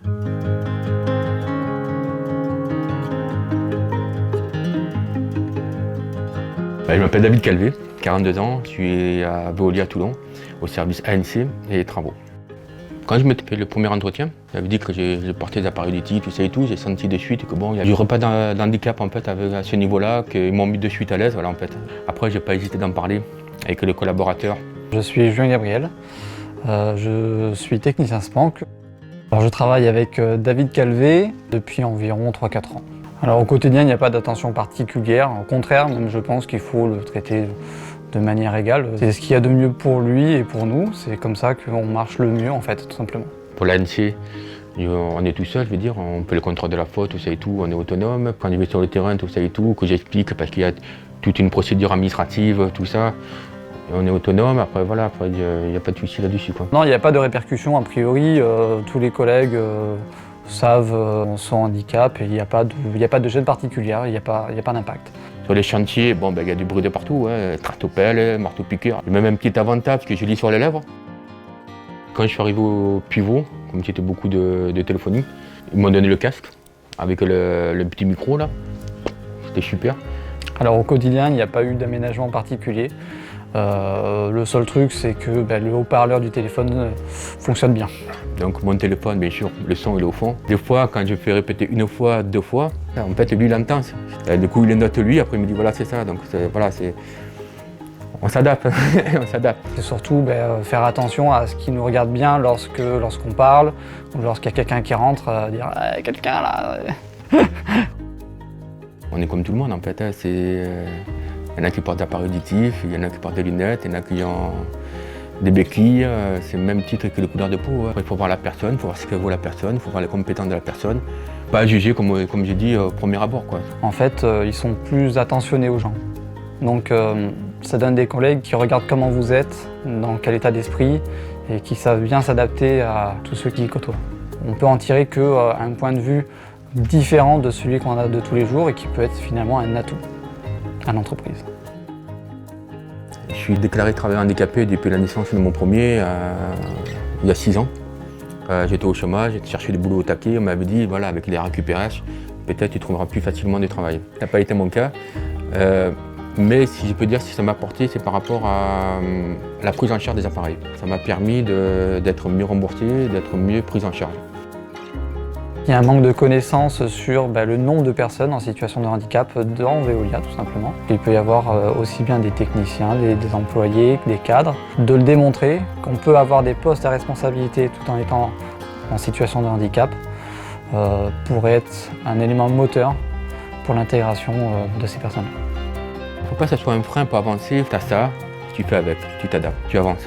Je m'appelle David Calvé, 42 ans, je suis à Veolia à Toulon, au service ANC et travaux. Quand je m'étais fait le premier entretien, j'avais dit que je portais des appareils auditifs, tout ça et tout, j'ai senti de suite que bon, il n'y aurait pas d'handicap en fait à ce niveau-là, qu'ils m'ont mis de suite à l'aise, voilà en fait. Après, j'ai pas hésité d'en parler avec le collaborateur. Je suis Julien Gabriel, je suis technicien SPANC. Alors, je travaille avec David Calvé depuis environ 3-4 ans. Alors au quotidien, il n'y a pas d'attention particulière, au contraire, même je pense qu'il faut le traiter de manière égale. C'est ce qu'il y a de mieux pour lui et pour nous, c'est comme ça qu'on marche le mieux en fait, tout simplement. Pour l'ANC, on est tout seul, je veux dire, on fait le contrôle de la faute, tout ça et tout, on est autonome. Quand je vais sur le terrain, tout ça et tout, que j'explique parce qu'il y a toute une procédure administrative, tout ça, on est autonome, après voilà, après il n'y a pas de souci là-dessus, quoi. Non, il n'y a pas de répercussions a priori, tous les collègues savent son handicap et il n'y a pas de gêne particulière, il n'y a pas d'impact. Sur les chantiers, bon, il y a du bruit de partout, hein, tractopelle, marteau-piqueur. J'ai même un petit avantage que je lis sur les lèvres. Quand je suis arrivé au pivot, comme c'était beaucoup de téléphonie, ils m'ont donné le casque avec le petit micro là. C'était super. Alors au quotidien, il n'y a pas eu d'aménagement particulier. Le seul truc, c'est que le haut-parleur du téléphone fonctionne bien. Donc mon téléphone, bien sûr, le son il est au fond. Des fois, quand je fais répéter une fois, 2 fois, en fait, lui il entend. Du coup, il le note lui, après il me dit voilà, c'est ça. Donc voilà, on s'adapte, on s'adapte. C'est surtout faire attention à ce qui nous regarde bien lorsqu'on parle ou lorsqu'il y a quelqu'un qui rentre, dire quelqu'un là. On est comme tout le monde en fait. Hein. Il y en a qui portent des appareils auditifs, il y en a qui portent des lunettes, il y en a qui ont des béquilles. C'est le même titre que le couleur de peau. Hein. Il faut voir la personne, il faut voir ce que vaut la personne, il faut voir les compétences de la personne. Pas juger comme j'ai dit au premier abord, quoi. En fait, ils sont plus attentionnés aux gens. Donc ça donne des collègues qui regardent comment vous êtes, dans quel état d'esprit et qui savent bien s'adapter à tous ceux qui y côtoient. On peut en tirer qu'un point de vue différent de celui qu'on a de tous les jours et qui peut être finalement un atout à l'entreprise. Je suis déclaré travailleur handicapé depuis la naissance de mon premier, il y a 6 ans. J'étais au chômage, j'ai cherché du boulot au taquet, on m'avait dit voilà, avec les RQPH, peut-être tu trouveras plus facilement du travail. Ça n'a pas été mon cas, mais si je peux dire si ça m'a apporté, c'est par rapport à la prise en charge des appareils. Ça m'a permis d'être mieux remboursé, d'être mieux pris en charge. Il y a un manque de connaissances sur le nombre de personnes en situation de handicap dans Veolia, tout simplement. Il peut y avoir aussi bien des techniciens, des employés, des cadres. De le démontrer qu'on peut avoir des postes à responsabilité tout en étant en situation de handicap pourrait être un élément moteur pour l'intégration de ces personnes. Il ne faut pas que ce soit un frein pour avancer, tu as ça, tu fais avec, tu t'adaptes, tu avances.